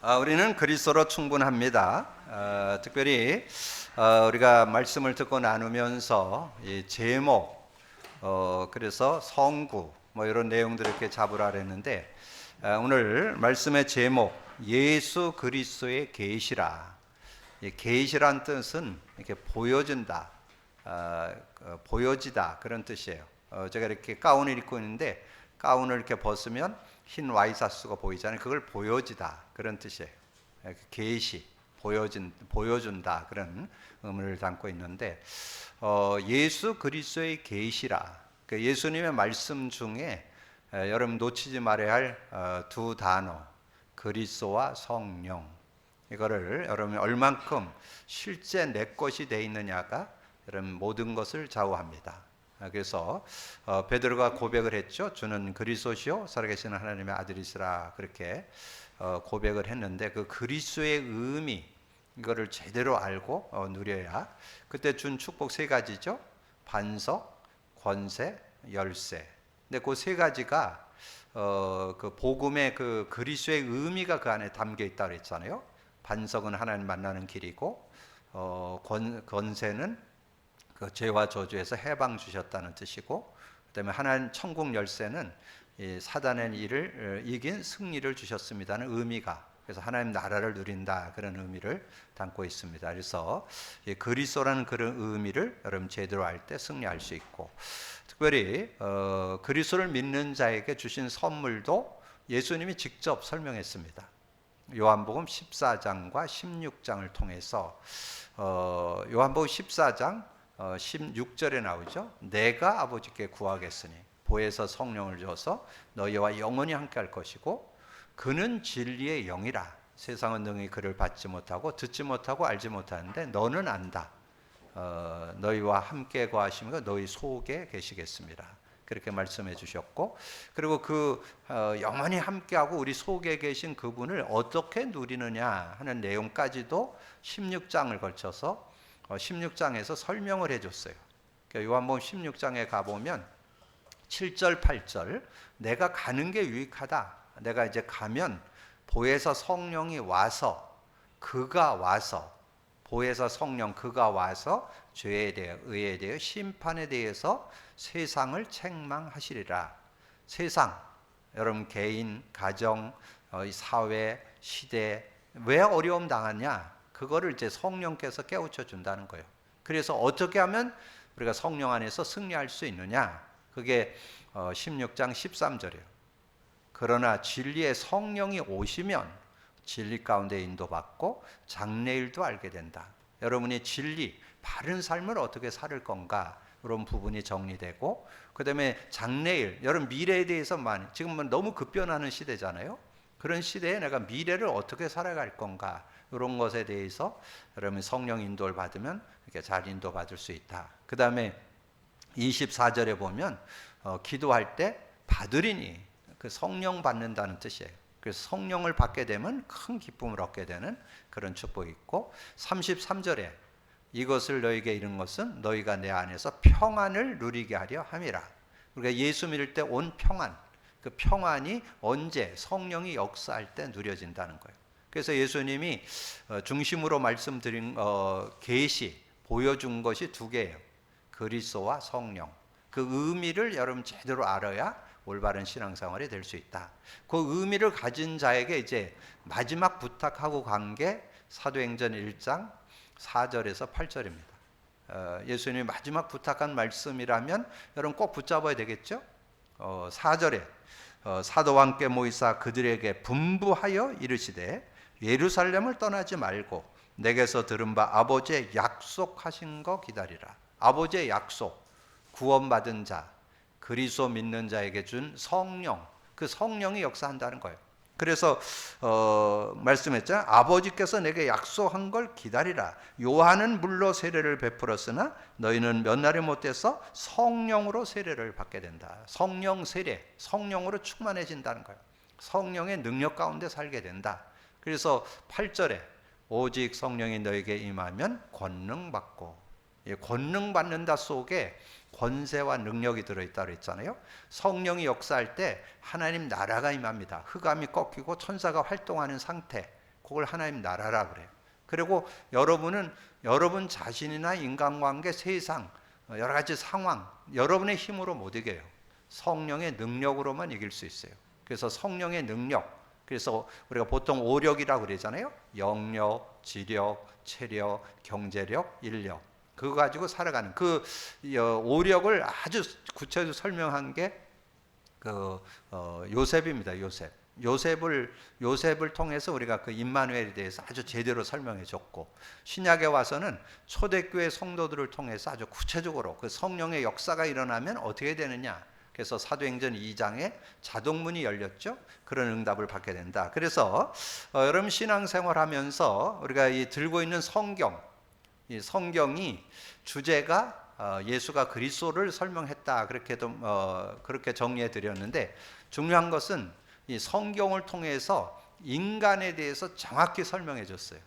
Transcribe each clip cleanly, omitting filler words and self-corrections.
우리는 그리스도로 충분합니다. 특별히 우리가 말씀을 듣고 나누면서 이 제목, 그래서 성구 뭐 이런 내용들을 이렇게 잡으라 그랬는데, 오늘 말씀의 제목 예수 그리스도의 계시라. 이 계시란 뜻은 이렇게 보여진다, 보여지다 그런 뜻이에요. 제가 이렇게 가운을 입고 있는데 가운을 이렇게 벗으면 흰 와이사스가 보이잖아요. 그걸 보여지다 그런 뜻이에요. 계시, 보여준다 그런 의미를 담고 있는데, 예수 그리스도의 계시라. 그 예수님의 말씀 중에 여러분 놓치지 말아야 할 두 단어, 그리스도와 성령. 이거를 여러분이 얼만큼 실제 내 것이 돼 있느냐가 여러분 모든 것을 좌우합니다. 그래서 베드로가 고백을 했죠. 주는 그리스도시요 살아계시는 하나님의 아들이시라, 그렇게 고백을 했는데, 그 그리스도의 의미, 이거를 제대로 알고 누려야. 그때 준 축복 세 가지죠. 반석, 권세, 열쇠. 근데 그 세 가지가 그 복음의 그 그리스도의 의미가 그 안에 담겨 있다고 그랬잖아요. 반석은 하나님 만나는 길이고, 권세는 그 죄와 저주에서 해방 주셨다는 뜻이고, 그다음에 하나님 천국 열쇠는 사단의 일을 이긴 승리를 주셨습니다는 의미가, 그래서 하나님 나라를 누린다 그런 의미를 담고 있습니다. 그래서 그리스도라는 그런 의미를 여러분 제대로 알 때 승리할 수 있고, 특별히 그리스도를 믿는 자에게 주신 선물도 예수님이 직접 설명했습니다. 요한복음 14장과 16장을 통해서 요한복음 14장 16절에 나오죠. 내가 아버지께 구하겠으니 보혜사 성령을 줘서 너희와 영원히 함께 할 것이고, 그는 진리의 영이라. 세상은 능히 그를 받지 못하고 듣지 못하고 알지 못하는데 너는 안다. 너희와 함께 거하시며 너희 속에 계시겠습니다. 그렇게 말씀해 주셨고, 그리고 그 영원히 함께하고 우리 속에 계신 그분을 어떻게 누리느냐 하는 내용까지도 16장을 걸쳐서 16장에서 설명을 해줬어요. 요한복음 16장에 가보면 7절 8절, 내가 가는 게 유익하다. 내가 이제 가면 보혜사 성령이 와서, 그가 와서, 보혜사 성령 그가 와서 죄에 대해, 의에 대해, 심판에 대해서 세상을 책망하시리라. 세상, 여러분 개인, 가정, 사회, 시대 왜 어려움 당하냐? 그거를 이제 성령께서 깨우쳐 준다는 거예요. 그래서 어떻게 하면 우리가 성령 안에서 승리할 수 있느냐? 그게 16장 13절이에요. 그러나 진리의 성령이 오시면 진리 가운데 인도받고 장래일도 알게 된다. 여러분이 진리, 바른 삶을 어떻게 살 건가, 이런 부분이 정리되고, 그 다음에 장래일, 여러분 미래에 대해서만, 지금은 너무 급변하는 시대잖아요. 그런 시대에 내가 미래를 어떻게 살아갈 건가, 이런 것에 대해서 여러분 성령 인도를 받으면 이렇게 잘 인도받을 수 있다. 그 다음에 24절에 보면 기도할 때 받으리니, 그 성령 받는다는 뜻이에요. 그래서 성령을 받게 되면 큰 기쁨을 얻게 되는 그런 축복이 있고, 33절에 이것을 너희에게 이른 것은 너희가 내 안에서 평안을 누리게 하려 함이라. 우리가 예수 믿을 때 온 평안, 그 평안이 언제 성령이 역사할 때 누려진다는 거예요. 그래서 예수님이 중심으로 말씀드린 계시, 보여준 것이 두 개예요. 그리스도와 성령. 그 의미를 여러분 제대로 알아야 올바른 신앙생활이 될 수 있다. 그 의미를 가진 자에게 이제 마지막 부탁하고 간 게 사도행전 1장 4절에서 8절입니다. 예수님이 마지막 부탁한 말씀이라면 여러분 꼭 붙잡아야 되겠죠? 4절에 사도와 함께 모이사 그들에게 분부하여 이르시되 예루살렘을 떠나지 말고 내게서 들은 바 아버지의 약속하신 거 기다리라. 아버지의 약속, 구원받은 자, 그리스도 믿는 자에게 준 성령, 그 성령이 역사한다는 거예요. 그래서 말씀했잖아요. 아버지께서 내게 약속한 걸 기다리라. 요한은 물로 세례를 베풀었으나 너희는 몇 날이 못해서 성령으로 세례를 받게 된다. 성령 세례, 성령으로 충만해진다는 거예요. 성령의 능력 가운데 살게 된다. 그래서 8절에 오직 성령이 너에게 임하면 권능 받고, 권능 받는다 속에 권세와 능력이 들어있다고 했잖아요. 성령이 역사할 때 하나님 나라가 임합니다. 흑암이 꺾이고 천사가 활동하는 상태, 그걸 하나님 나라라 그래요. 그리고 여러분은 여러분 자신이나 인간관계, 세상, 여러 가지 상황, 여러분의 힘으로 못 이겨요. 성령의 능력으로만 이길 수 있어요. 그래서 성령의 능력, 그래서 우리가 보통 오력이라고 그러잖아요. 영력, 지력, 체력, 경제력, 인력. 그거 가지고 살아가는 그 오력을 아주 구체적으로 설명한 게 요셉입니다. 요셉을 통해서 우리가 그 임마누엘에 대해서 아주 제대로 설명해 줬고, 신약에 와서는 초대교회 성도들을 통해서 아주 구체적으로 그 성령의 역사가 일어나면 어떻게 되느냐. 그래서 사도행전 2장에 자동문이 열렸죠. 그런 응답을 받게 된다. 그래서 여러분 신앙생활하면서 우리가 이 들고 있는 성경, 이 성경이 주제가 예수가 그리스도를 설명했다, 그렇게 정리해 드렸는데, 중요한 것은 이 성경을 통해서 인간에 대해서 정확히 설명해 줬어요.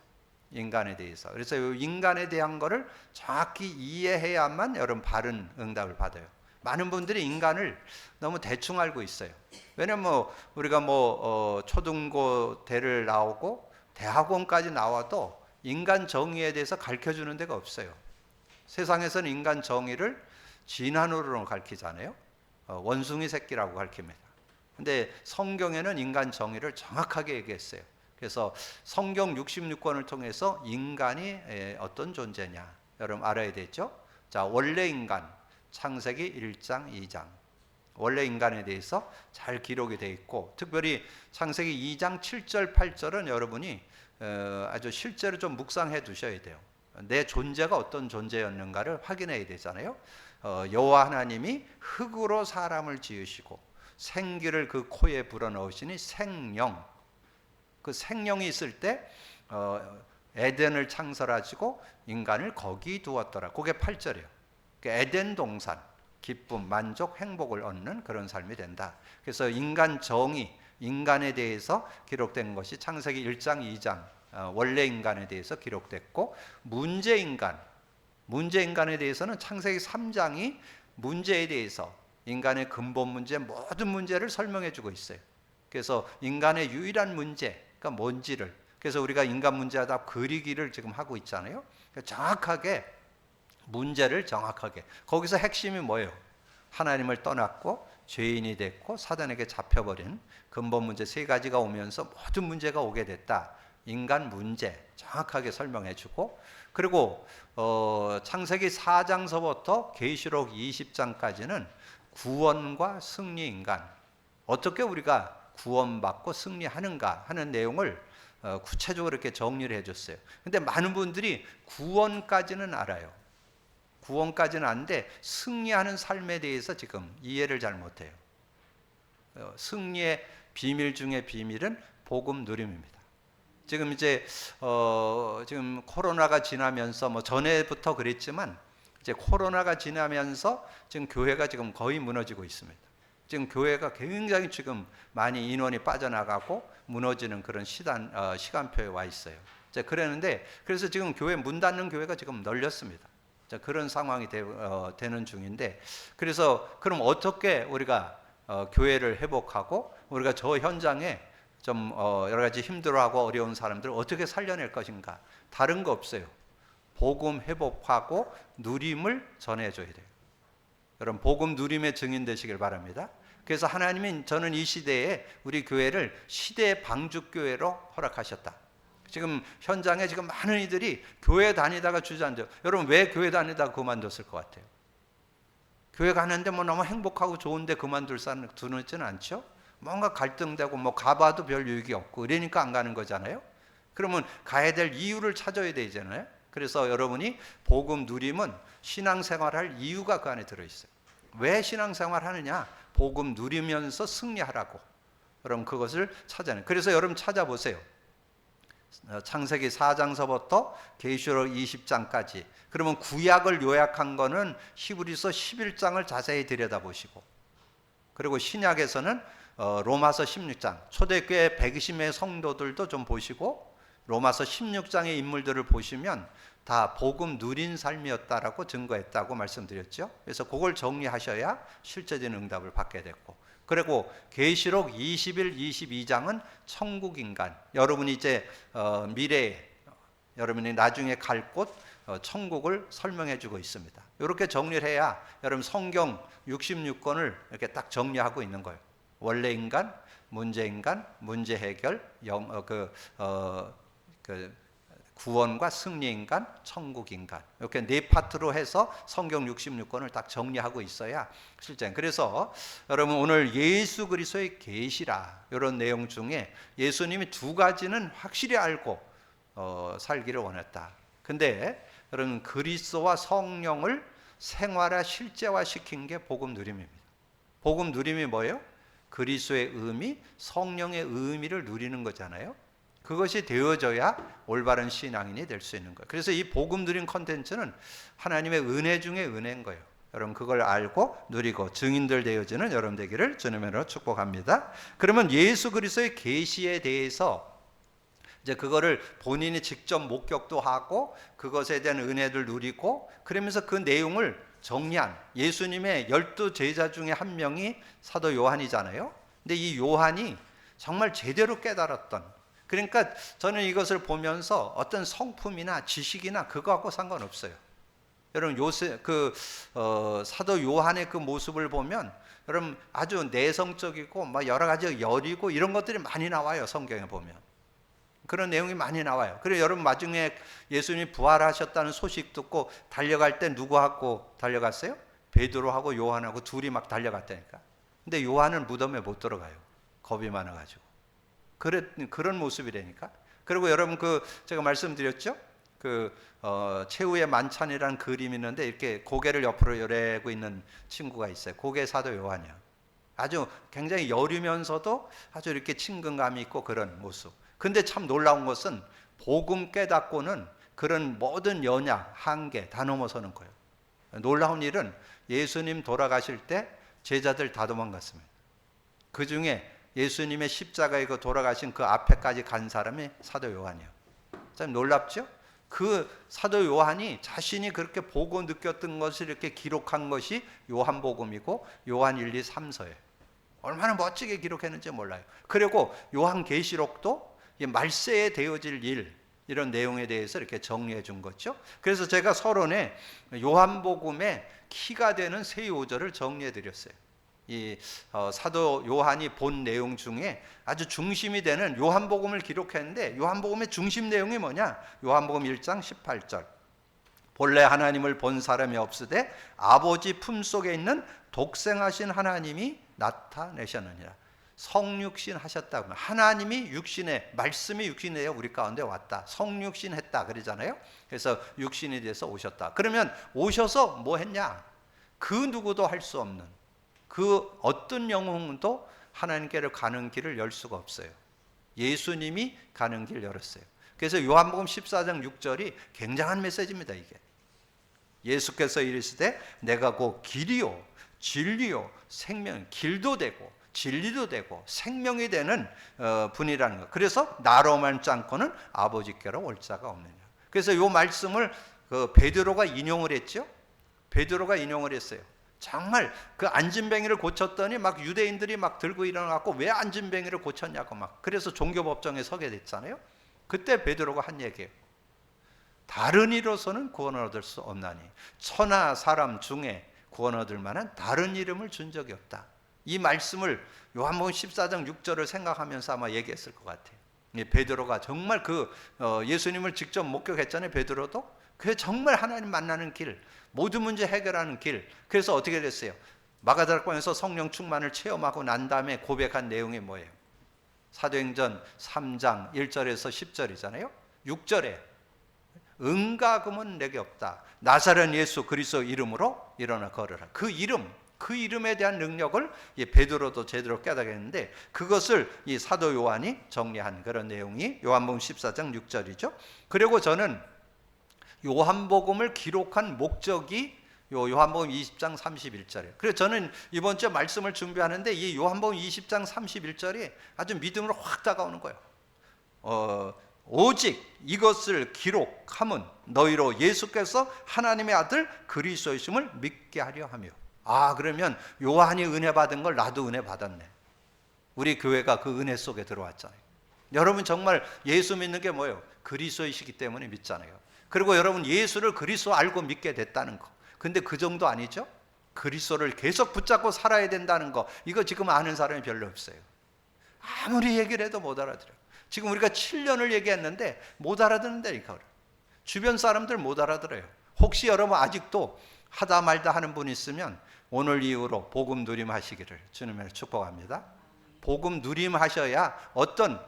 인간에 대해서. 그래서 이 인간에 대한 거를 정확히 이해해야만 여러분 바른 응답을 받아요. 많은 분들이 인간을 너무 대충 알고 있어요. 왜냐면 우리가 초등고대를 나오고 대학원까지 나와도 인간 정의에 대해서 가르쳐 주는 데가 없어요. 세상에서는 인간 정의를 진한으로 가르치잖아요. 원숭이 새끼라고 가르칩니다. 근데 성경에는 인간 정의를 정확하게 얘기했어요. 그래서 성경 66권을 통해서 인간이 어떤 존재냐 여러분 알아야 되죠. 자, 원래 인간 창세기 1장 2장 원래 인간에 대해서 잘 기록이 되어 있고, 특별히 창세기 2장 7절 8절은 여러분이 아주 실제로 좀 묵상해 두셔야 돼요. 내 존재가 어떤 존재였는가를 확인해야 되잖아요. 여호와 하나님이 흙으로 사람을 지으시고 생기를 그 코에 불어넣으시니 생령, 그 생령이 있을 때 에덴을 창설하시고 인간을 거기 두었더라. 그게 8절이에요. 에덴 동산, 기쁨, 만족, 행복을 얻는 그런 삶이 된다. 그래서 인간 정의, 인간에 대해서 기록된 것이 창세기 1장 2장 원래 인간에 대해서 기록됐고, 문제인간에 대해서는 창세기 3장이 문제에 대해서 인간의 근본 문제, 모든 문제를 설명해 주고 있어요. 그래서 인간의 유일한 문제가 뭔지를, 그래서 우리가 인간 문제하다 그리기를 지금 하고 있잖아요. 정확하게 문제를 정확하게, 거기서 핵심이 뭐예요? 하나님을 떠났고 죄인이 됐고 사단에게 잡혀버린 근본 문제 세 가지가 오면서 모든 문제가 오게 됐다. 인간 문제 정확하게 설명해 주고, 그리고 창세기 4장서부터 계시록 20장까지는 구원과 승리 인간, 어떻게 우리가 구원받고 승리하는가 하는 내용을 구체적으로 이렇게 정리를 해줬어요. 근데 많은 분들이 구원까지는 알아요. 구원까지는 아는데 승리하는 삶에 대해서 지금 이해를 잘 못해요. 승리의 비밀 중에 비밀은 복음 누림입니다. 지금 이제 지금 코로나가 지나면서 전에부터 그랬지만 이제 코로나가 지나면서 지금 교회가 지금 거의 무너지고 있습니다. 지금 교회가 굉장히 지금 많이 인원이 빠져나가고 무너지는 그런 시간표에 와 있어요. 그랬는데 그래서 지금 교회 문 닫는 교회가 지금 널렸습니다. 그런 상황이 되는 중인데, 그래서 그럼 어떻게 우리가 교회를 회복하고 우리가 저 현장에 좀 여러 가지 힘들어하고 어려운 사람들을 어떻게 살려낼 것인가? 다른 거 없어요. 복음 회복하고 누림을 전해줘야 돼요. 여러분 복음 누림의 증인 되시길 바랍니다. 그래서 하나님이 저는 이 시대에 우리 교회를 시대의 방주교회로 허락하셨다. 지금 현장에 지금 많은 이들이 교회 다니다가 주저앉아요. 여러분 왜 교회 다니다가 그만뒀을 것 같아요? 교회 가는데 너무 행복하고 좋은데 두지는 않죠? 뭔가 갈등되고 가봐도 별 유익이 없고 그러니까 안 가는 거잖아요. 그러면 가야 될 이유를 찾아야 되잖아요. 그래서 여러분이 복음 누림은 신앙생활할 이유가 그 안에 들어있어요. 왜 신앙생활 하느냐? 복음 누리면서 승리하라고. 여러분 그것을 찾아내요. 그래서 여러분 찾아보세요. 창세기 4장서부터 계시록 20장까지. 그러면 구약을 요약한 거는 히브리서 11장을 자세히 들여다보시고, 그리고 신약에서는 로마서 16장, 초대교회 120의 성도들도 좀 보시고 로마서 16장의 인물들을 보시면 다 복음 누린 삶이었다라고 증거했다고 말씀드렸죠. 그래서 그걸 정리하셔야 실제적인 응답을 받게 됐고, 그리고 계시록 21, 22장은 천국 인간, 여러분이 이제 미래에 여러분이 나중에 갈 곳 천국을 설명해 주고 있습니다. 이렇게 정리를 해야 여러분 성경 66권을 이렇게 딱 정리하고 있는 거예요. 원래 인간, 문제 인간, 문제 해결, 구원과 승리 인간, 천국 인간, 이렇게 네 파트로 해서 성경 66권을 딱 정리하고 있어야 실제. 그래서 여러분 오늘 예수 그리스도의 계시라 이런 내용 중에 예수님이 두 가지는 확실히 알고 살기를 원했다. 근데 여러분 그리스도와 성령을 생활화 실제화 시킨 게 복음 누림입니다. 복음 누림이 뭐예요? 그리스도의 의미, 성령의 의미를 누리는 거잖아요. 그것이 되어져야 올바른 신앙인이 될 수 있는 거예요. 그래서 이 복음 누린 컨텐츠는 하나님의 은혜 중에 은혜인 거예요. 여러분 그걸 알고 누리고 증인들 되어지는 여러분 되기를 주님으로 축복합니다. 그러면 예수 그리스도의 계시에 대해서 이제 그거를 본인이 직접 목격도 하고 그것에 대한 은혜를 누리고 그러면서 그 내용을 정리한 예수님의 12 제자 중에 한 명이 사도 요한이잖아요. 근데 이 요한이 정말 제대로 깨달았던, 그러니까 저는 이것을 보면서 어떤 성품이나 지식이나 그거하고 상관없어요. 여러분 요새 사도 요한의 그 모습을 보면 여러분 아주 내성적이고 막 여러 가지 여리고 이런 것들이 많이 나와요. 성경에 보면 그런 내용이 많이 나와요. 그래서 여러분 나중에 예수님이 부활하셨다는 소식 듣고 달려갈 때 누구하고 달려갔어요? 베드로하고 요한하고 둘이 막 달려갔다니까. 근데 요한은 무덤에 못 들어가요. 겁이 많아가지고. 그런 모습이라니까. 그리고 여러분 제가 말씀드렸죠? 최후의 만찬이라는 그림이 있는데 이렇게 고개를 옆으로 열애고 있는 친구가 있어요. 그게 사도 요한이야. 아주 굉장히 여리면서도 아주 이렇게 친근감이 있고 그런 모습. 근데 참 놀라운 것은 복음 깨닫고는 그런 모든 연약, 한계 다 넘어서는 거예요. 놀라운 일은 예수님 돌아가실 때 제자들 다 도망갔습니다. 그 중에 예수님의 십자가에 돌아가신 그 앞에까지 간 사람이 사도 요한이에요. 참 놀랍죠? 그 사도 요한이 자신이 그렇게 보고 느꼈던 것을 이렇게 기록한 것이 요한복음이고 요한 1, 2, 3서예요. 얼마나 멋지게 기록했는지 몰라요. 그리고 요한계시록도 말세에 되어질 일, 이런 내용에 대해서 이렇게 정리해 준 거죠. 그래서 제가 서론에 요한복음의 키가 되는 세 요절을 정리해 드렸어요. 사도 요한이 본 내용 중에 아주 중심이 되는 요한복음을 기록했는데 요한복음의 중심 내용이 뭐냐? 요한복음 1장 18절. 본래 하나님을 본 사람이 없으되 아버지 품속에 있는 독생하신 하나님이 나타내셨느니라. 성육신 하셨다고. 하나님이 육신에, 말씀이 육신에 우리 가운데 왔다. 성육신 했다 그러잖아요. 그래서 육신이 돼서 오셨다. 그러면 오셔서 뭐 했냐? 그 누구도 할 수 없는, 그 어떤 영혼도 하나님께로 가는 길을 열 수가 없어요. 예수님이 가는 길 열었어요. 그래서 요한복음 14장 6절이 굉장한 메시지입니다. 이게 예수께서 이르시되 내가 곧 길이요 진리요 생명, 길도 되고 진리도 되고 생명이 되는 분이라는 거. 그래서 나로만 짱코는 아버지께로 올 자가 없느냐. 그래서 이 말씀을 베드로가 인용을 했죠. 베드로가 인용을 했어요. 정말 그 안진뱅이를 고쳤더니 막 유대인들이 막 들고 일어나갖고 왜 안진뱅이를 고쳤냐고 막. 그래서 종교법정에 서게 됐잖아요. 그때 베드로가 한 얘기예요. 다른 이로서는 구원을 얻을 수 없나니 천하 사람 중에 구원 얻을 만한 다른 이름을 준 적이 없다. 이 말씀을 요한복음 14장 6절을 생각하면서 아마 얘기했을 것 같아요. 베드로가 정말 예수님을 직접 목격했잖아요. 베드로도 그게 정말 하나님 만나는 길, 모든 문제 해결하는 길. 그래서 어떻게 됐어요? 마가다락방에서 성령 충만을 체험하고 난 다음에 고백한 내용이 뭐예요? 사도행전 3장 1절에서 10절이잖아요. 6절에 은과금은 내게 없다. 나사렛 예수 그리스도 이름으로 일어나 걸으라. 그 이름에 대한 능력을 베드로도 제대로 깨닫겠는데 그것을 이 사도 요한이 정리한 그런 내용이 요한복음 14장 6절이죠. 그리고 저는 요한복음을 기록한 목적이 요한복음 20장 31절이에요. 그래서 저는 이번 주 말씀을 준비하는데 이 요한복음 20장 31절이 아주 믿음으로 확 다가오는 거예요. 오직 이것을 기록함은 너희로 예수께서 하나님의 아들 그리스도이심을 믿게 하려 하며. 아, 그러면 요한이 은혜 받은 걸 나도 은혜 받았네. 우리 교회가 그 은혜 속에 들어왔잖아요. 여러분 정말 예수 믿는 게 뭐예요? 그리스도이시기 때문에 믿잖아요. 그리고 여러분 예수를 그리스도 알고 믿게 됐다는 거. 근데 그 정도 아니죠? 그리스도를 계속 붙잡고 살아야 된다는 거. 이거 지금 아는 사람이 별로 없어요. 아무리 얘기를 해도 못 알아들어요. 지금 우리가 7년을 얘기했는데 못 알아듣는다니까. 주변 사람들 못 알아들어요. 혹시 여러분 아직도 하다 말다 하는 분 있으면 오늘 이후로 복음 누림 하시기를 주님을 축복합니다. 복음 누림 하셔야 어떤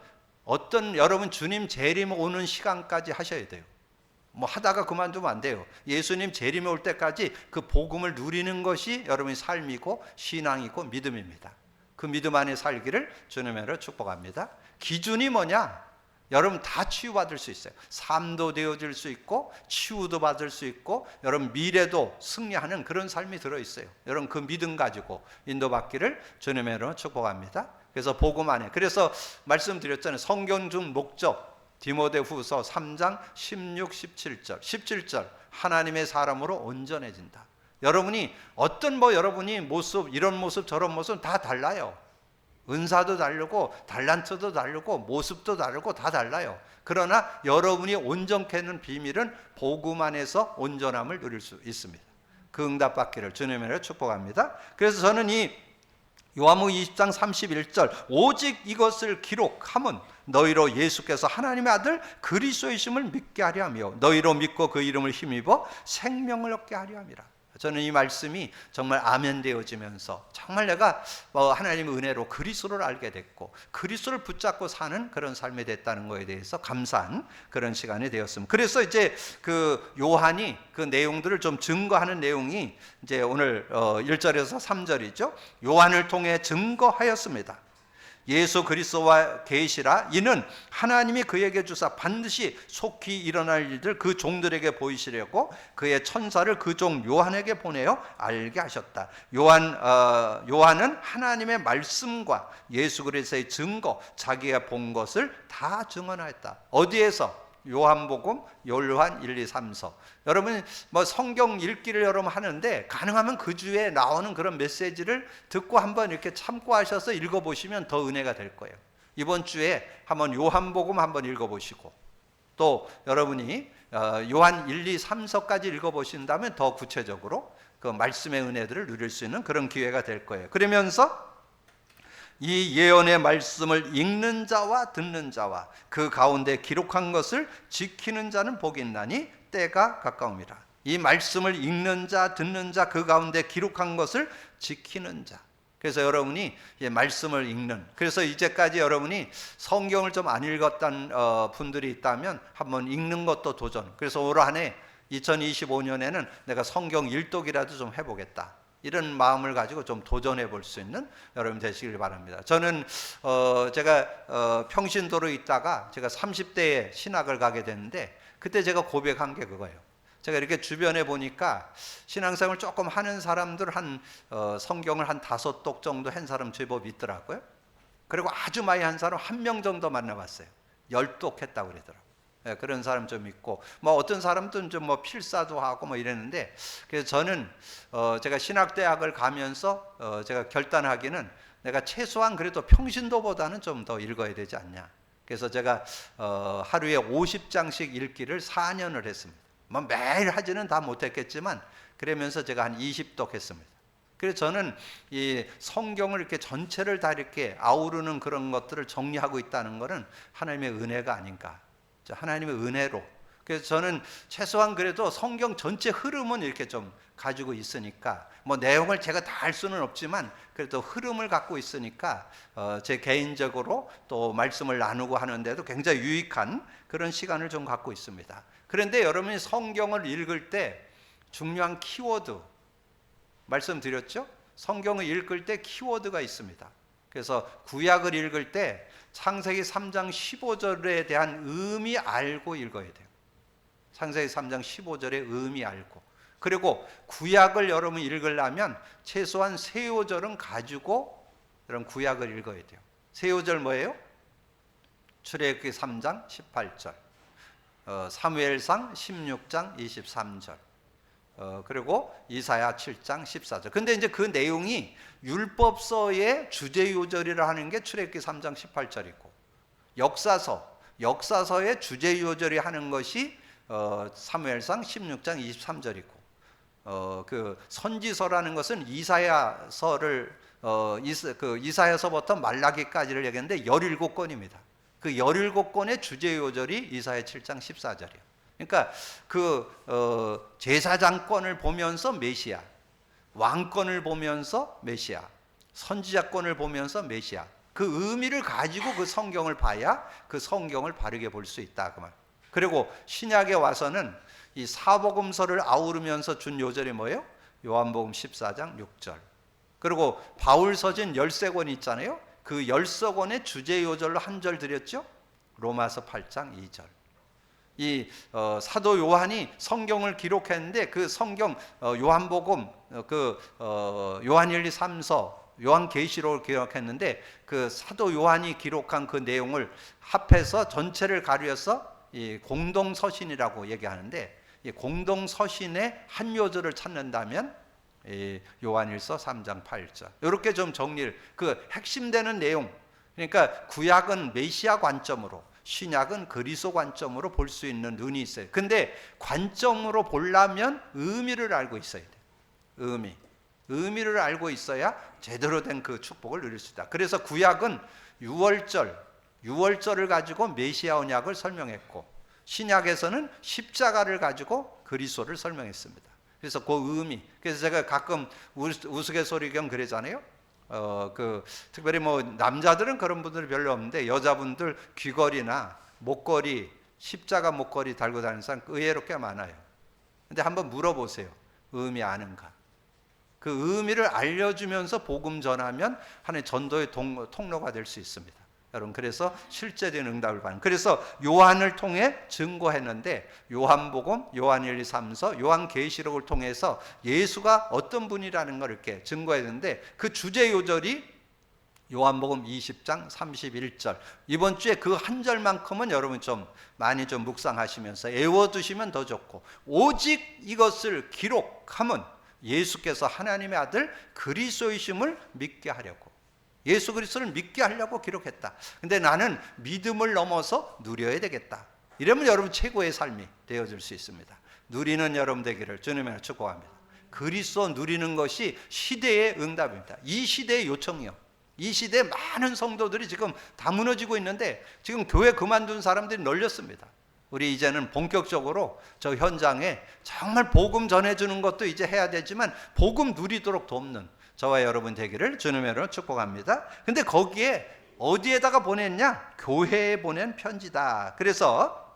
여러분 주님 재림 오는 시간까지 하셔야 돼요. 뭐 하다가 그만두면 안 돼요. 예수님 재림이 올 때까지 그 복음을 누리는 것이 여러분의 삶이고 신앙이고 믿음입니다. 그 믿음 안에 살기를 주님으로 축복합니다. 기준이 뭐냐? 여러분 다 치유받을 수 있어요. 삶도 되어질 수 있고 치유도 받을 수 있고 여러분 미래도 승리하는 그런 삶이 들어있어요. 여러분 그 믿음 가지고 인도받기를 주님으로 축복합니다. 그래서 복음 안에, 그래서 말씀드렸잖아요. 성경 중 목적 디모데후서 3장 16, 17절 하나님의 사람으로 온전해진다. 여러분이 어떤 여러분이 모습, 이런 모습 저런 모습 다 달라요. 은사도 다르고 달란트도 다르고 모습도 다르고 다 달라요. 그러나 여러분이 온전케 하는 비밀은 복음 안에서 온전함을 누릴 수 있습니다. 그 응답받기를 주님으로 축복합니다. 그래서 저는 이 요한복음 20장 31절 오직 이것을 기록함은 너희로 예수께서 하나님의 아들 그리스도이심을 믿게 하려 하며 너희로 믿고 그 이름을 힘입어 생명을 얻게 하려 함이라. 저는 이 말씀이 정말 아멘 되어지면서 정말 내가 하나님의 은혜로 그리스도를 알게 됐고 그리스도를 붙잡고 사는 그런 삶이 됐다는 것에 대해서 감사한 그런 시간이 되었습니다. 그래서 이제 그 요한이 그 내용들을 좀 증거하는 내용이 이제 오늘 1절에서 3절이죠. 요한을 통해 증거하였습니다. 예수 그리스도와 계시라 이는 하나님이 그에게 주사 반드시 속히 일어날 일들 그 종들에게 보이시려고 그의 천사를 그 종 요한에게 보내어 알게 하셨다. 요한은 하나님의 말씀과 예수 그리스도의 증거, 자기가 본 것을 다 증언하였다. 어디에서? 요한복음, 요한 1, 2, 3서. 여러분 성경 읽기를 여러분 하는데 가능하면 그 주에 나오는 그런 메시지를 듣고 한번 이렇게 참고하셔서 읽어보시면 더 은혜가 될 거예요. 이번 주에 한번 요한복음 한번 읽어보시고 또 여러분이 요한 1, 2, 3서까지 읽어보신다면 더 구체적으로 그 말씀의 은혜들을 누릴 수 있는 그런 기회가 될 거예요. 그러면서 이 예언의 말씀을 읽는 자와 듣는 자와 그 가운데 기록한 것을 지키는 자는 복이 있나니 때가 가까움이라. 이 말씀을 읽는 자, 듣는 자, 그 가운데 기록한 것을 지키는 자. 그래서 여러분이 말씀을 읽는, 그래서 이제까지 여러분이 성경을 좀 안 읽었던 분들이 있다면 한번 읽는 것도 도전. 그래서 올 한해 2025년에는 내가 성경 일독이라도 좀 해보겠다. 이런 마음을 가지고 좀 도전해 볼 수 있는 여러분 되시길 바랍니다. 저는 제가 평신도로 있다가 제가 30대에 신학을 가게 됐는데 그때 제가 고백한 게 그거예요. 제가 이렇게 주변에 보니까 신앙생활 조금 하는 사람들 성경을 한 5독 정도 한 사람 제법 있더라고요. 그리고 아주 많이 한 사람 1명 정도 만나봤어요. 10독 했다고 그러더라고요. 네, 그런 사람 좀 있고 어떤 사람들은 좀 필사도 하고 이랬는데 그래서 저는 제가 신학대학을 가면서 제가 결단하기는 내가 최소한 그래도 평신도보다는 좀 더 읽어야 되지 않냐. 그래서 제가 하루에 50장씩 읽기를 4년을 했습니다. 매일 하지는 다 못했겠지만 그러면서 제가 한 20독 했습니다. 그래서 저는 이 성경을 이렇게 전체를 다 이렇게 아우르는 그런 것들을 정리하고 있다는 것은 하나님의 은혜가 아닌가. 하나님의 은혜로. 그래서 저는 최소한 그래도 성경 전체 흐름은 이렇게 좀 가지고 있으니까 내용을 제가 다 알 수는 없지만 그래도 흐름을 갖고 있으니까 제 개인적으로 또 말씀을 나누고 하는데도 굉장히 유익한 그런 시간을 좀 갖고 있습니다. 그런데 여러분이 성경을 읽을 때 중요한 키워드 말씀드렸죠? 성경을 읽을 때 키워드가 있습니다. 그래서 구약을 읽을 때 창세기 3장 15절에 대한 의미 알고 읽어야 돼요. 창세기 3장 15절의 의미 알고. 그리고 구약을 여러분이 읽으려면 최소한 세 요절은 가지고 여러분 구약을 읽어야 돼요. 세 요절 뭐예요? 출애굽기 3장 18절, 사무엘상 16장 23절, 그리고 이사야 7장 14절. 근데 이제 그 내용이 율법서의 주제 요절이라 하는 게 출애굽기 3장 18절이고, 역사서의 주제 요절이 하는 것이 사무엘상 16장 23절이고, 그 선지서라는 것은 이사야서를 이사야서부터 말라기까지를 얘기했는데 17권입니다. 그 17권의 주제 요절이 이사야 7장 14절이에요. 그러니까 제사장권을 보면서 메시아, 왕권을 보면서 메시아, 선지자권을 보면서 메시아, 그 의미를 가지고 그 성경을 봐야 그 성경을 바르게 볼 수 있다 그 말. 그리고 신약에 와서는 이 사복음서를 아우르면서 준 요절이 뭐예요? 요한복음 14장 6절. 그리고 바울서진 13권 있잖아요. 그 13권의 주제 요절로 한 절 드렸죠. 로마서 8장 2절. 이 사도 요한이 성경을 기록했는데 그 성경 요한복음, 요한 1, 2, 3서, 요한계시록을 기록했는데 그 사도 요한이 기록한 그 내용을 합해서 전체를 가려서 이 공동서신이라고 얘기하는데, 이 공동서신의 한 요절을 찾는다면 요한일서 3장 8절. 이렇게 좀 정리를, 그 핵심되는 내용, 그러니까 구약은 메시아 관점으로, 신약은 그리스도 관점으로 볼 수 있는 눈이 있어요. 근데 관점으로 보려면 의미를 알고 있어야 돼. 의미를 알고 있어야 제대로 된 그 축복을 누릴 수 있다. 그래서 구약은 유월절을 가지고 메시아 언약을 설명했고, 신약에서는 십자가를 가지고 그리스도를 설명했습니다. 그래서 그 의미, 그래서 제가 가끔 우스갯소리경 그러잖아요. 특별히 뭐 남자들은 그런 분들이 별로 없는데 여자분들 귀걸이나 목걸이, 십자가 목걸이 달고 다니는 사람 의외로 꽤 많아요. 근데 한번 물어보세요. 의미 아는가? 그 의미를 알려주면서 복음 전하면 하나의 전도의 통로가 될 수 있습니다. 여러분, 그래서 실제된 응답을 받는, 그래서 요한을 통해 증거했는데, 요한복음, 요한 1, 2, 3서, 요한계시록을 통해서 예수가 어떤 분이라는 걸 이렇게 증거했는데, 그 주제 요절이 요한복음 20장 31절. 이번 주에 그 한 절만큼은 여러분 좀 많이 좀 묵상하시면서 애워두시면 더 좋고, 오직 이것을 기록함은 예수께서 하나님의 아들 그리스도이심을 믿게 하려고, 예수 그리스도를 믿게 하려고 기록했다. 근데 나는 믿음을 넘어서 누려야 되겠다. 이러면 여러분 최고의 삶이 되어질 수 있습니다. 누리는 여러분 되기를 주님으로 축복합니다. 그리스도 누리는 것이 시대의 응답입니다. 이 시대의 요청이요. 이 시대에 많은 성도들이 지금 다 무너지고 있는데, 지금 교회 그만둔 사람들이 널렸습니다. 우리 이제는 본격적으로 저 현장에 정말 복음 전해주는 것도 이제 해야 되지만, 복음 누리도록 돕는 저와 여러분 되기를 주님으로 축복합니다. 근데 거기에 어디에다가 보냈냐? 교회에 보낸 편지다. 그래서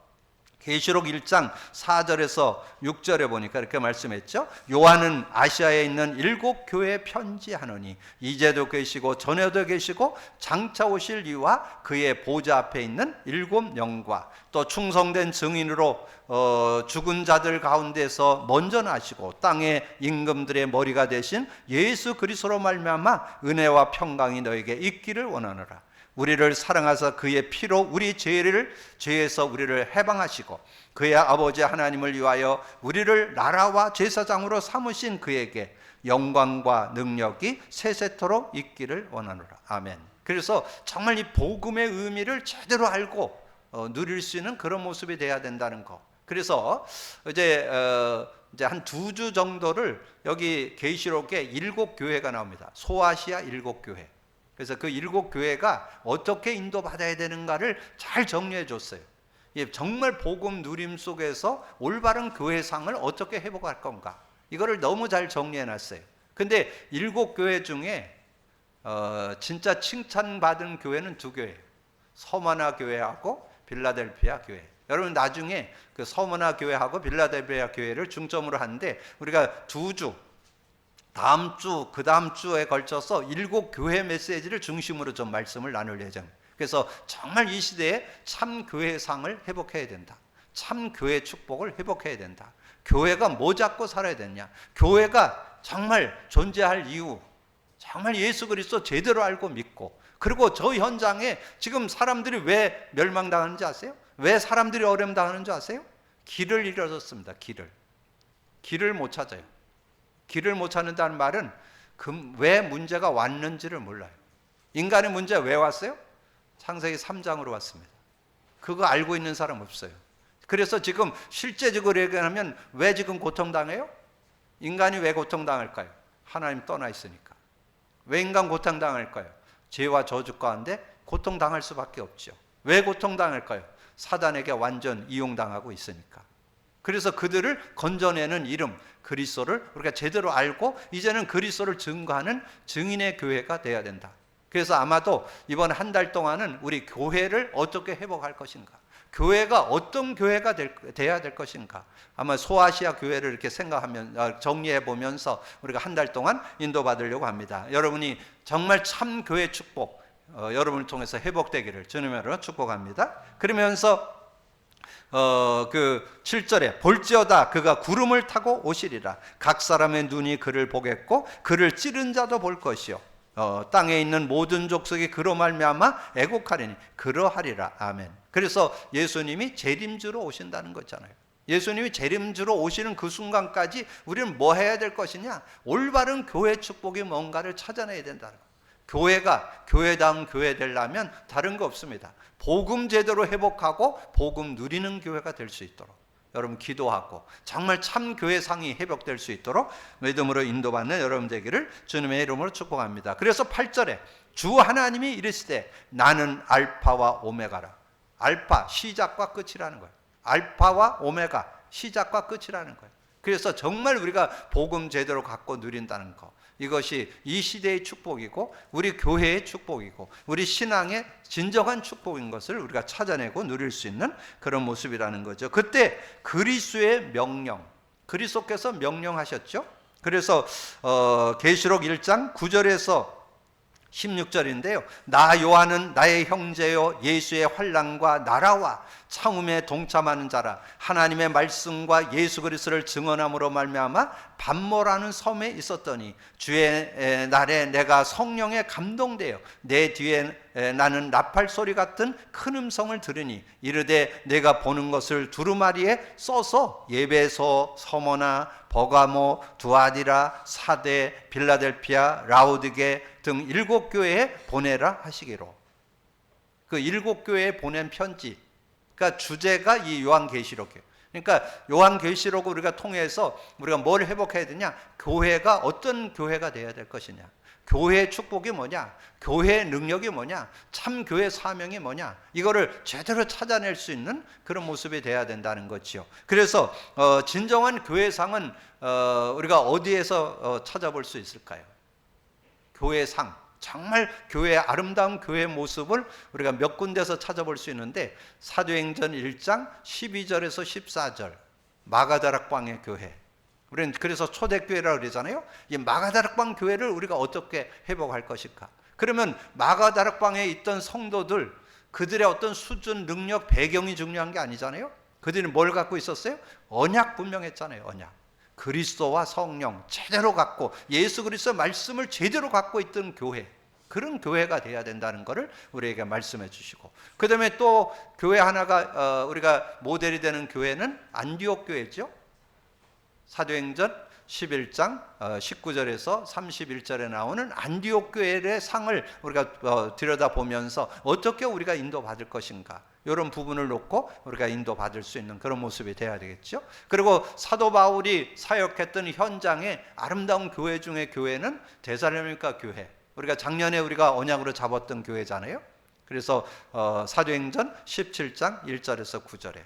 계시록 1장 4절에서 6절에 보니까 이렇게 말씀했죠. 요한은 아시아에 있는 7 교회에 편지하노니 이제도 계시고 전에도 계시고 장차 오실 이와 그의 보좌 앞에 있는 7 영과 또 충성된 증인으로 죽은 자들 가운데서 먼저 나시고 땅의 임금들의 머리가 되신 예수 그리스도로 말미암아 은혜와 평강이 너에게 있기를 원하노라. 우리를 사랑하사 그의 피로 우리 죄에서 우리를 해방하시고 그의 아버지 하나님을 위하여 우리를 나라와 제사장으로 삼으신 그에게 영광과 능력이 세세토록 있기를 원하노라. 아멘. 그래서 정말 이 복음의 의미를 제대로 알고 누릴 수 있는 그런 모습이 돼야 된다는 거. 그래서 이제 한 2주 정도를 여기 계시록에 7 교회가 나옵니다. 소아시아 7 교회. 그래서 그 7 교회가 어떻게 인도받아야 되는가를 잘 정리해 줬어요. 정말 복음 누림 속에서 올바른 교회상을 어떻게 회복할 건가, 이거를 너무 잘 정리해 놨어요. 근데 7 교회 중에 진짜 칭찬받은 교회는 2 교회예요. 서머나 교회하고 빌라델피아 교회. 여러분 나중에 그 서머나 교회하고 빌라델피아 교회를 중점으로 하는데, 우리가 2주, 다음 주, 그 다음 주에 걸쳐서 7 교회 메시지를 중심으로 좀 말씀을 나눌 예정입니다. 그래서 정말 이 시대에 참 교회상을 회복해야 된다. 참 교회 축복을 회복해야 된다. 교회가 뭐 잡고 살아야 되냐, 교회가 정말 존재할 이유, 정말 예수 그리스도 제대로 알고 믿고, 그리고 저 현장에 지금 사람들이 왜 멸망당하는지 아세요? 왜 사람들이 어려움 당하는지 아세요? 길을 잃어졌습니다. 길을. 길을 못 찾아요. 길을 못 찾는다는 말은 왜 문제가 왔는지를 몰라요. 인간의 문제 왜 왔어요? 창세기 3장으로 왔습니다. 그거 알고 있는 사람 없어요. 그래서 지금 실제적으로 얘기하면 왜 지금 고통당해요? 인간이 왜 고통당할까요? 하나님 떠나 있으니까. 왜 인간 고통당할까요? 죄와 저주 가운데 고통당할 수밖에 없죠. 왜 고통당할까요? 사단에게 완전 이용당하고 있으니까. 그래서 그들을 건져내는 이름 그리스도를 우리가 제대로 알고 이제는 그리스도를 증거하는 증인의 교회가 돼야 된다. 그래서 아마도 이번 한 달 동안은 우리 교회를 어떻게 회복할 것인가, 교회가 어떤 교회가 돼야 될 것인가, 아마 소아시아 교회를 이렇게 생각하면 정리해 보면서 우리가 한 달 동안 인도받으려고 합니다. 여러분이 정말 참 교회 축복 여러분을 통해서 회복되기를 주님으로 축복합니다. 그러면서 그 7절에 볼지어다 그가 구름을 타고 오시리라. 각 사람의 눈이 그를 보겠고 그를 찌른 자도 볼 것이요 땅에 있는 모든 족속이 그로 말미암아 애곡하리니 그러하리라. 아멘. 그래서 예수님이 재림주로 오신다는 거잖아요. 예수님이 재림주로 오시는 그 순간까지 우리는 뭐 해야 될 것이냐? 올바른 교회 축복이 뭔가를 찾아내야 된다는 거예요. 교회가 교회다운 교회 되려면 다른 거 없습니다. 복음 제대로 회복하고 복음 누리는 교회가 될 수 있도록 여러분 기도하고 정말 참 교회상이 회복될 수 있도록 믿음으로 인도받는 여러분 되기를 주님의 이름으로 축복합니다. 그래서 8절에 주 하나님이 이르시되 나는 알파와 오메가라. 알파 시작과 끝이라는 거예요. 알파와 오메가 시작과 끝이라는 거예요. 그래서 정말 우리가 복음 제대로 갖고 누린다는 거, 이것이 이 시대의 축복이고 우리 교회의 축복이고 우리 신앙의 진정한 축복인 것을 우리가 찾아내고 누릴 수 있는 그런 모습이라는 거죠. 그때 그리스도의 명령, 그리스도께서 명령하셨죠. 그래서 계시록 1장 9절에서 16절인데요. 나 요한은 나의 형제요 예수의 환난과 나라와 참음에 동참하는 자라. 하나님의 말씀과 예수 그리스도를 증언함으로 말미암아 반모라는 섬에 있었더니 주의 날에 내가 성령에 감동되어 내 뒤에 나는 나팔 소리 같은 큰 음성을 들으니 이르되 내가 보는 것을 두루마리에 써서 예배소, 서머나, 버가모, 두아디라, 사데, 빌라델피아, 라우디게 등 7교회에 보내라 하시기로. 그 7교회에 보낸 편지, 그러니까 주제가 이 요한계시록이에요. 그러니까 요한계시록을 우리가 통해서 우리가 뭘 회복해야 되냐? 교회가 어떤 교회가 돼야 될 것이냐? 교회의 축복이 뭐냐? 교회의 능력이 뭐냐? 참 교회 사명이 뭐냐? 이거를 제대로 찾아낼 수 있는 그런 모습이 돼야 된다는 거지요. 그래서 진정한 교회상은 우리가 어디에서 찾아볼 수 있을까요? 교회상, 정말 교회의 아름다운 교회의 모습을 우리가 몇 군데서 찾아볼 수 있는데 사도행전 1장 12절에서 14절 마가다락방의 교회, 우리는 그래서 초대교회라고 그러잖아요. 이 마가다락방 교회를 우리가 어떻게 회복할 것일까? 그러면 마가다락방에 있던 성도들, 그들의 어떤 수준, 능력, 배경이 중요한 게 아니잖아요. 그들이 뭘 갖고 있었어요? 언약 분명했잖아요. 언약. 그리스도와 성령 제대로 갖고 예수 그리스도 말씀을 제대로 갖고 있던 교회, 그런 교회가 돼야 된다는 것을 우리에게 말씀해 주시고, 그 다음에 또 교회 하나가 우리가 모델이 되는 교회는 안디옥 교회죠. 사도행전 11장 19절에서 31절에 나오는 안디옥 교회의 상을 우리가 들여다보면서 어떻게 우리가 인도받을 것인가, 이런 부분을 놓고 우리가 인도받을 수 있는 그런 모습이 돼야 되겠죠. 그리고 사도 바울이 사역했던 현장의 아름다운 교회 중에 교회는 데살로니가 교회, 우리가 작년에 우리가 언약으로 잡았던 교회잖아요. 그래서 사도행전 17장 1절에서 9절에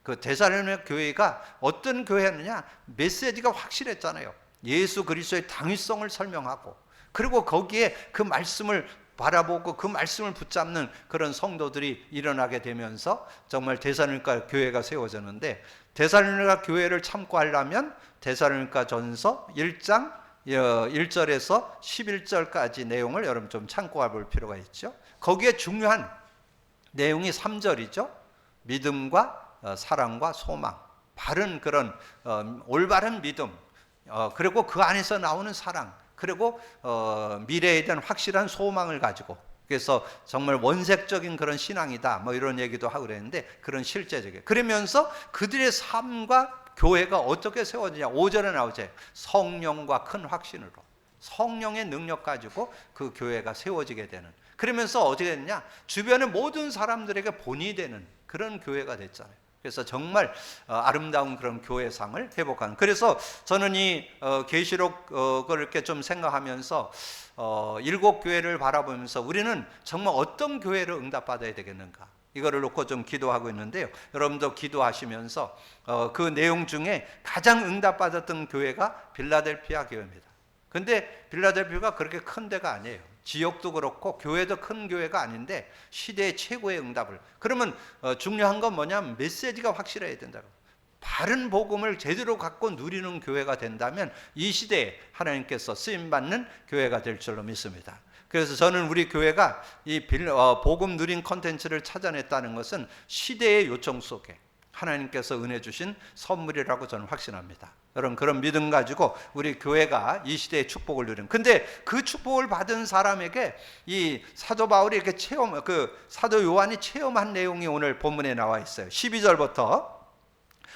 그 데살로니가 교회가 어떤 교회였느냐? 메시지가 확실했잖아요. 예수 그리스도의 당위성을 설명하고, 그리고 거기에 그 말씀을 바라보고 그 말씀을 붙잡는 그런 성도들이 일어나게 되면서 정말 데살로니가 교회가 세워졌는데, 데살로니가 교회를 참고하려면 데살로니가 전서 1장 1절에서 11절까지 내용을 여러분 좀 참고해 볼 필요가 있죠. 거기에 중요한 내용이 3절이죠. 믿음과 사랑과 소망, 바른 그런 올바른 믿음, 그리고 그 안에서 나오는 사랑, 그리고 미래에 대한 확실한 소망을 가지고, 그래서 정말 원색적인 그런 신앙이다 뭐 이런 얘기도 하고 그랬는데, 그런 실제적인, 그러면서 그들의 삶과 교회가 어떻게 세워지냐? 5절에 나오죠. 성령과 큰 확신으로. 성령의 능력 가지고 그 교회가 세워지게 되는. 그러면서 어떻게 됐냐? 주변의 모든 사람들에게 본이 되는 그런 교회가 됐잖아요. 그래서 정말 아름다운 그런 교회상을 회복하는. 그래서 저는 이 계시록을 이렇게 좀 생각하면서 7교회를 바라보면서 우리는 정말 어떤 교회를 응답받아야 되겠는가, 이거를 놓고 좀 기도하고 있는데요. 여러분도 기도하시면서 그 내용 중에 가장 응답받았던 교회가 빌라델피아 교회입니다. 근데 빌라델피아가 그렇게 큰 데가 아니에요. 지역도 그렇고 교회도 큰 교회가 아닌데 시대의 최고의 응답을. 그러면 중요한 건 뭐냐면 메시지가 확실해야 된다고. 바른 복음을 제대로 갖고 누리는 교회가 된다면 이 시대에 하나님께서 쓰임받는 교회가 될 줄로 믿습니다. 그래서 저는 우리 교회가 이 복음 누린 컨텐츠를 찾아냈다는 것은 시대의 요청 속에 하나님께서 은혜 주신 선물이라고 저는 확신합니다. 여러분, 그런 믿음 가지고 우리 교회가 이 시대의 축복을 누리는. 근데 그 축복을 받은 사람에게 이 사도 바울이 이렇게 사도 요한이 체험한 내용이 오늘 본문에 나와 있어요. 12절부터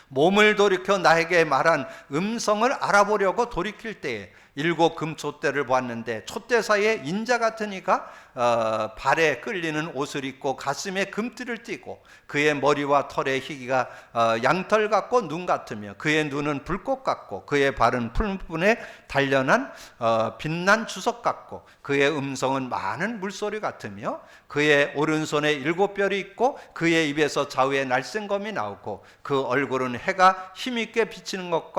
몸을 돌이켜 나에게 말한 음성을 알아보려고 돌이킬 때에 7 금촛대를 보았는데 촛대 사이에 인자 같은 이가 발에 끌리는 옷을 입고 가슴에 금띠를 띠고 그의 머리와 털의 희기가 양털 같고 눈 같으며 그의 눈은 불꽃 같고 그의 발은 풀분에 단련한 빛난 주석 같고 그의 음성은 많은 물소리 같으며 그의 오른손에 7별이 있고 그의 입에서 좌우에 날쌘검이 나오고 그 얼굴은 해가 힘있게 비치는 것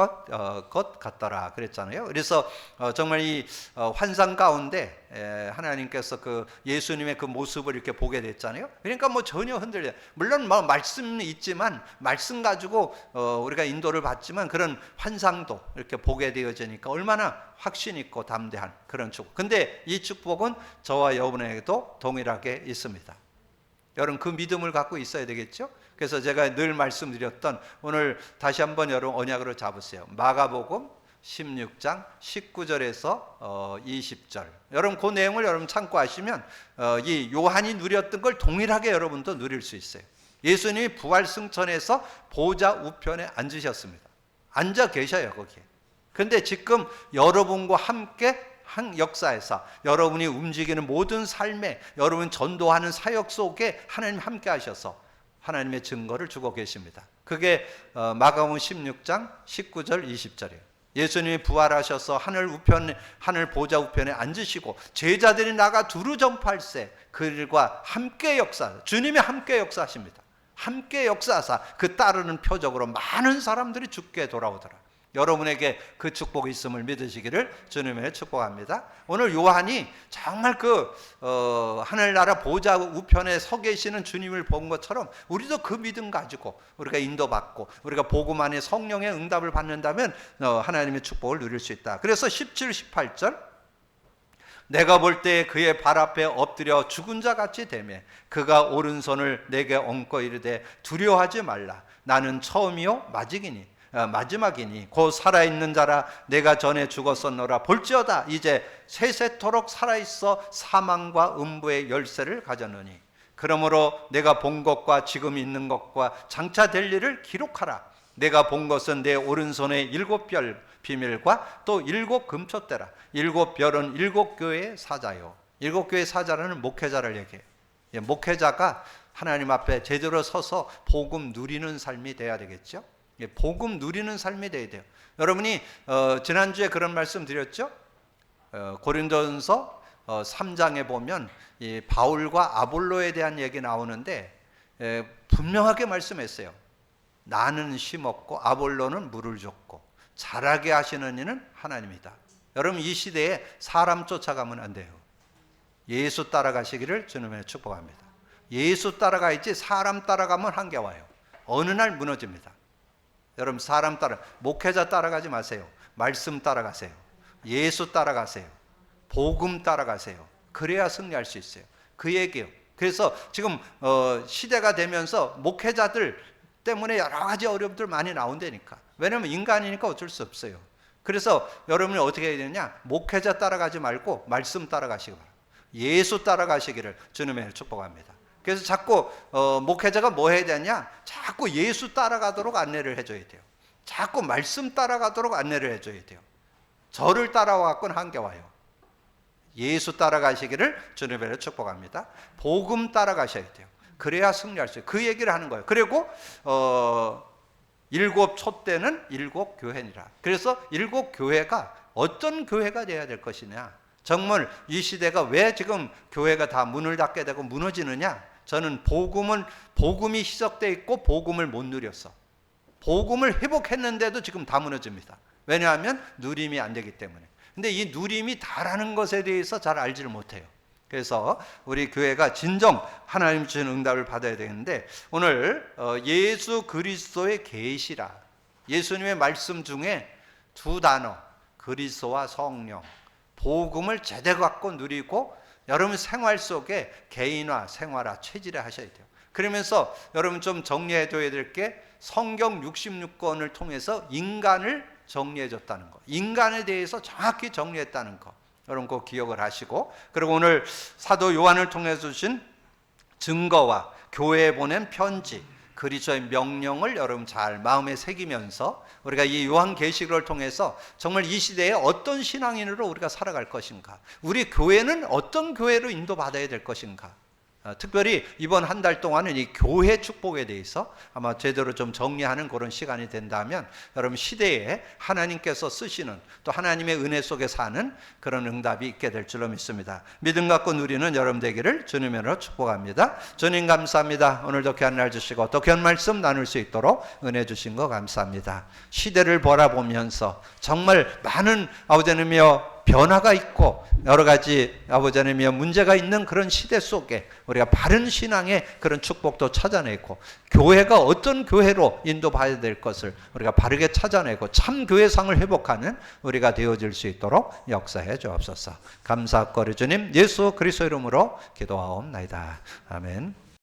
같더라 그랬잖아요. 그래서 정말 이 환상 가운데 하나님께서 그 예수님의 그 모습을 이렇게 보게 됐잖아요. 그러니까 뭐 전혀 흔들려. 물론 뭐 말씀이 있지만 말씀 가지고 우리가 인도를 받지만 그런 환상도 이렇게 보게 되어지니까 얼마나 확신 있고 담대한 그런 축복. 근데 이 축복은 저와 여러분에게도 동일하게 있습니다. 여러분, 그 믿음을 갖고 있어야 되겠죠? 그래서 제가 늘 말씀드렸던, 오늘 다시 한번 여러분 언약으로 잡으세요. 마가복음 16장 19절에서 20절. 여러분, 그 내용을 여러분 참고하시면 이 요한이 누렸던 걸 동일하게 여러분도 누릴 수 있어요. 예수님이 부활 승천에서 보좌 우편에 앉으셨습니다. 앉아 계셔요, 거기에. 근데 지금 여러분과 함께 한 역사에서 여러분이 움직이는 모든 삶에, 여러분 전도하는 사역 속에 하나님 함께 하셔서 하나님의 증거를 주고 계십니다. 그게 마가복음 16장 19절 20절이에요. 예수님이 부활하셔서 하늘 보좌 우편에 앉으시고 제자들이 나가 두루 전파할세 그들과 함께 역사, 주님이 함께 역사하십니다. 함께 역사하사 그 따르는 표적으로 많은 사람들이 주께 돌아오더라. 여러분에게 그 축복이 있음을 믿으시기를 주님의 축복합니다. 오늘 요한이 정말 그 하늘나라 보좌 우편에 서 계시는 주님을 본 것처럼 우리도 그 믿음 가지고 우리가 인도받고 우리가 복음 안에 성령의 응답을 받는다면 하나님의 축복을 누릴 수 있다. 그래서 17, 18절 내가 볼 때 그의 발 앞에 엎드려 죽은 자 같이 되매 그가 오른손을 내게 얹고 이르되 두려워하지 말라. 나는 처음이요 마지막이니 곧 살아있는 자라. 내가 전에 죽었었노라. 볼지어다 이제 세세토록 살아있어 사망과 음부의 열쇠를 가졌느니 그러므로 내가 본 것과 지금 있는 것과 장차 될 일을 기록하라. 내가 본 것은 내 오른손에 7별 비밀과 또 7 금촛대라. 7별은 7교회의 사자요. 7교회의 사자라는 목회자를 얘기해요. 목회자가 하나님 앞에 제대로 서서 복음 누리는 삶이 돼야 되겠죠. 복음 누리는 삶이 돼야 돼요. 여러분이 지난주에 그런 말씀 드렸죠. 고린도전서 3장에 보면 이 바울과 아볼로에 대한 얘기 나오는데 분명하게 말씀했어요. 나는 심었고 아볼로는 물을 줬고 자라게 하시는 이는 하나님이다. 여러분, 이 시대에 사람 쫓아가면 안 돼요. 예수 따라가시기를 주님의 축복합니다. 예수 따라가야지 사람 따라가면 한계 와요. 어느 날 무너집니다. 여러분, 사람 목회자 따라가지 마세요. 말씀 따라가세요. 예수 따라가세요. 복음 따라가세요. 그래야 승리할 수 있어요. 그 얘기예요. 그래서 지금 시대가 되면서 목회자들 때문에 여러 가지 어려움들 많이 나온다니까. 왜냐하면 인간이니까 어쩔 수 없어요. 그래서 여러분이 어떻게 해야 되냐? 목회자 따라가지 말고 말씀 따라가시기 바랍니다. 예수 따라가시기를 주님의 축복합니다. 그래서 자꾸 목회자가 뭐 해야 되냐? 자꾸 예수 따라가도록 안내를 해줘야 돼요. 자꾸 말씀 따라가도록 안내를 해줘야 돼요. 저를 따라와갖고는 한계 와요. 예수 따라가시기를 주님으로 축복합니다. 복음 따라가셔야 돼요. 그래야 승리할 수 있어요. 그 얘기를 하는 거예요. 그리고 일곱 촛대는 일곱 교회니라. 그래서 일곱 교회가 어떤 교회가 돼야 될 것이냐. 정말 이 시대가 왜 지금 교회가 다 문을 닫게 되고 무너지느냐. 저는 복음이 희석되어 있고 복음을 못 누렸어. 복음을 회복했는데도 지금 다 무너집니다. 왜냐하면 누림이 안 되기 때문에. 근데 이 누림이 다라는 것에 대해서 잘 알지를 못해요. 그래서 우리 교회가 진정 하나님 주신 응답을 받아야 되는데, 오늘 예수 그리스도의 계시라, 예수님의 말씀 중에 두 단어, 그리스도와 성령, 복음을 제대로 갖고 누리고 여러분 생활 속에 개인화, 생활화, 체질화 하셔야 돼요. 그러면서 여러분 좀 정리해 둬야 될 게, 성경 66권을 통해서 인간을 정리해 줬다는 거, 인간에 대해서 정확히 정리했다는 거, 여러분 꼭 기억을 하시고, 그리고 오늘 사도 요한을 통해 주신 증거와 교회에 보낸 편지, 그리스도의 명령을 여러분 잘 마음에 새기면서 우리가 이 요한계시록을 통해서 정말 이 시대에 어떤 신앙인으로 우리가 살아갈 것인가, 우리 교회는 어떤 교회로 인도받아야 될 것인가, 특별히 이번 한 달 동안은 이 교회 축복에 대해서 아마 제대로 좀 정리하는 그런 시간이 된다면, 여러분 시대에 하나님께서 쓰시는, 또 하나님의 은혜 속에 사는 그런 응답이 있게 될 줄로 믿습니다. 믿음 갖고 누리는 여러분 되기를 주님으로 축복합니다. 주님 감사합니다. 오늘도 귀한 날 주시고 또 귀한 말씀 나눌 수 있도록 은혜 주신 거 감사합니다. 시대를 바라보면서 정말 많은 아버지님이여 변화가 있고 여러 가지 아버지 하나님의 문제가 있는 그런 시대 속에 우리가 바른 신앙의 그런 축복도 찾아내고, 교회가 어떤 교회로 인도받아야 될 것을 우리가 바르게 찾아내고 참 교회상을 회복하는 우리가 되어질 수 있도록 역사해 주옵소서. 감사하고 주님 예수 그리스도 이름으로 기도하옵나이다. 아멘.